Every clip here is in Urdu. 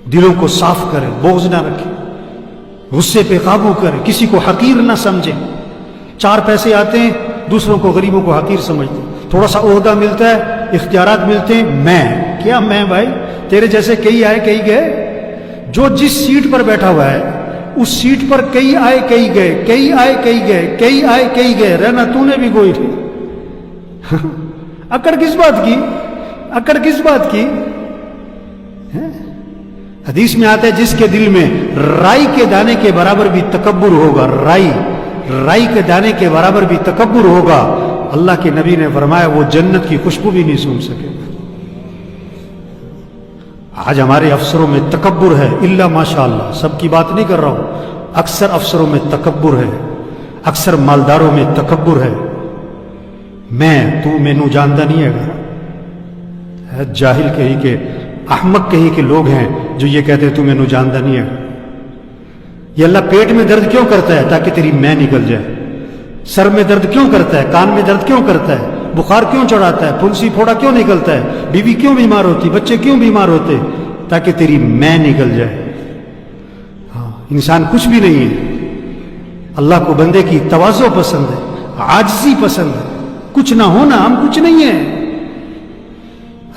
دلوں کو صاف کرے، بغض نہ رکھے، غصے پہ قابو کرے، کسی کو حقیر نہ سمجھے۔ 4 پیسے آتے ہیں دوسروں کو، غریبوں کو حقیر سمجھتے ہیں، تھوڑا سا عہدہ ملتا ہے، اختیارات ملتے ہیں، میں کیا میں بھائی تیرے جیسے کئی آئے کئی گئے۔ جو جس سیٹ پر بیٹھا ہوا ہے اس سیٹ پر کئی آئے کئی گئے، کئی آئے کئی گئے، کئی آئے کئی گئے، رہنا تو نے بھی کوئی تھی۔ اکڑ کس بات کی، اکڑ کس بات کی؟ حدیث میں آتا ہے جس کے دل میں رائی کے دانے کے برابر بھی تکبر ہوگا، رائی کے دانے کے برابر بھی تکبر ہوگا، اللہ کے نبی نے فرمایا وہ جنت کی خوشبو بھی نہیں سونگھ سکے گا۔ آج ہمارے افسروں میں تکبر ہے، الا ماشاء اللہ، سب کی بات نہیں کر رہا ہوں، اکثر افسروں میں تکبر ہے، اکثر مالداروں میں تکبر ہے۔ میں تو مینوں جانتا نہیں ہے، جاہل کہیں کہ احمق کہیں کہ لوگ ہیں جو یہ کہتے ہیں تو مینوں جانتا نہیں ہے۔ یہ اللہ پیٹ میں درد کیوں کرتا ہے؟ تاکہ تیری میں نکل جائے۔ سر میں درد کیوں کرتا ہے؟ کان میں درد کیوں کرتا ہے؟ بخار کیوں چڑھاتا ہے؟ پھنسی پھوڑا کیوں نکلتا ہے؟ بیوی کیوں بیمار ہوتی؟ بچے کیوں بیمار ہوتے؟ تاکہ تیری میں نکل جائے۔ ہاں، انسان کچھ بھی نہیں ہے، اللہ کو بندے کی تواضع پسند ہے، عاجزی پسند ہے، کچھ نہ ہونا، ہم کچھ نہیں ہیں۔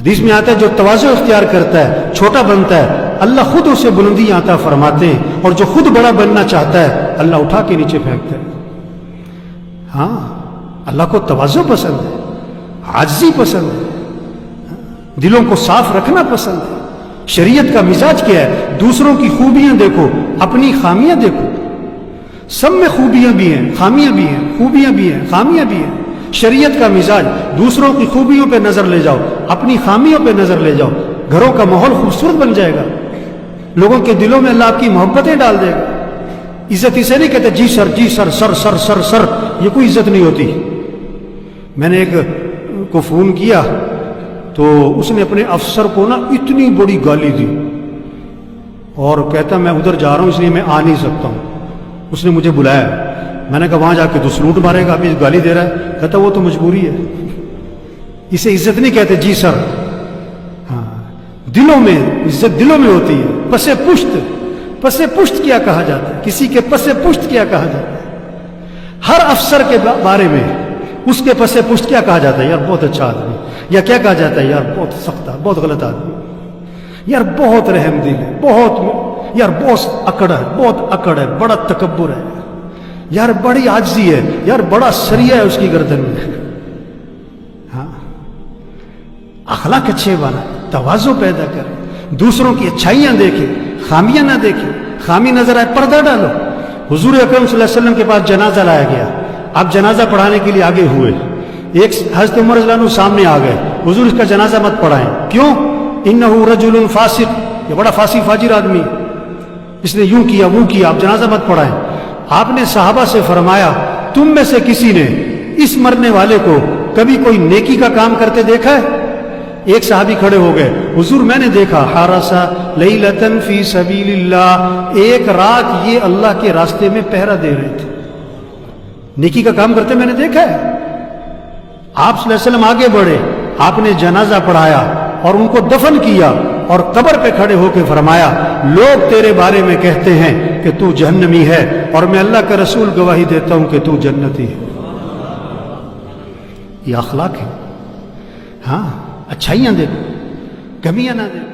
حدیث میں آتا ہے جو تواضع اختیار کرتا ہے، چھوٹا بنتا ہے، اللہ خود اسے بلندی عطا فرماتے ہیں، اور جو خود بڑا بننا چاہتا ہے اللہ اٹھا کے نیچے پھینکتا ہے۔ ہاں، اللہ کو تواضع پسند ہے، عاجزی پسند ہے، دلوں کو صاف رکھنا پسند ہے۔ شریعت کا مزاج کیا ہے؟ دوسروں کی خوبیاں دیکھو، اپنی خامیاں دیکھو۔ سب میں خوبیاں بھی ہیں، خامیاں بھی ہیں، خوبیاں بھی ہیں، خامیاں بھی ہیں۔ شریعت کا مزاج دوسروں کی خوبیوں پہ نظر لے جاؤ، اپنی خامیوں پہ نظر لے جاؤ، گھروں کا ماحول خوبصورت بن جائے گا، لوگوں کے دلوں میں اللہ آپ کی محبتیں ڈال دے گا۔ عزت اسے نہیں کہتے جی سر جی سر، سر سر سر سر، یہ کوئی عزت نہیں ہوتی۔ میں نے ایک کو فون کیا تو اس نے اپنے افسر کو نا اتنی بڑی گالی دی، اور کہتا میں ادھر جا رہا ہوں اس لیے میں آ نہیں سکتا ہوں۔ اس نے مجھے بلایا، میں نے کہا وہاں جا کے تو سلوٹ مارے گا، ابھی گالی دے رہا ہے۔ کہتا وہ تو مجبوری ہے، اسے عزت نہیں کہتے جی سر۔ ہاں، دلوں میں عزت دلوں میں ہوتی ہے۔ پس پشت، پس پشت کیا کہا جاتا ہے؟ کسی کے پس پشت کیا کہا جاتا ہے؟ ہر افسر کے بارے میں اس کے پس پشت کیا کہا جاتا ہے؟ یار بہت اچھا آدمی، یا کیا کہا جاتا ہے؟ یار بہت سخت، بہت غلط آدمی، یار بہت رحم دل ہے، بہت، یار بہت اکڑ ہے، بہت اکڑ ہے، بڑا تکبر ہے، یار بڑی عاجزی ہے، یار بڑا سریا ہے اس کی گردن میں۔ ہاں، اخلاق اچھے بنا، تواضع پیدا کرے، دوسروں کی اچھائیاں دیکھے، خامیاں نہ دیکھے۔ خامی نظر آئے پردہ ڈالو۔ حضور اکرم صلی اللہ علیہ وسلم کے پاس جنازہ لایا گیا، آپ جنازہ پڑھانے کے لیے آگے ہوئے، ایک حضرت عمر رضی اللہ عنہ سامنے آ گئے، حضور اس کا جنازہ مت پڑھائیں۔ کیوں؟ انہ رجل فاسق، یہ بڑا فاسق فاجر آدمی، اس نے یوں کیا وہ کیا، آپ جنازہ مت پڑھائیں۔ آپ نے صحابہ سے فرمایا تم میں سے کسی نے اس مرنے والے کو کبھی کوئی نیکی کا کام کرتے دیکھا ہے؟ ایک صحابی کھڑے ہو گئے، حضور میں نے دیکھا، حارسا لیلۃ فی سبیل اللہ، ایک رات یہ اللہ کے راستے میں پہرا دے رہے تھے، نیکی کا کام کرتے میں نے دیکھا ہے۔ آپ صلی اللہ علیہ وسلم آگے بڑھے، آپ نے جنازہ پڑھایا اور ان کو دفن کیا، اور قبر پہ کھڑے ہو کے فرمایا لوگ تیرے بارے میں کہتے ہیں کہ تو جہنمی ہے، اور میں اللہ کا رسول گواہی دیتا ہوں کہ تو جنتی ہے۔ یہ اخلاق ہے۔ ہاں، اچھائیاں دیکھو، کمیاں نہ دیکھو۔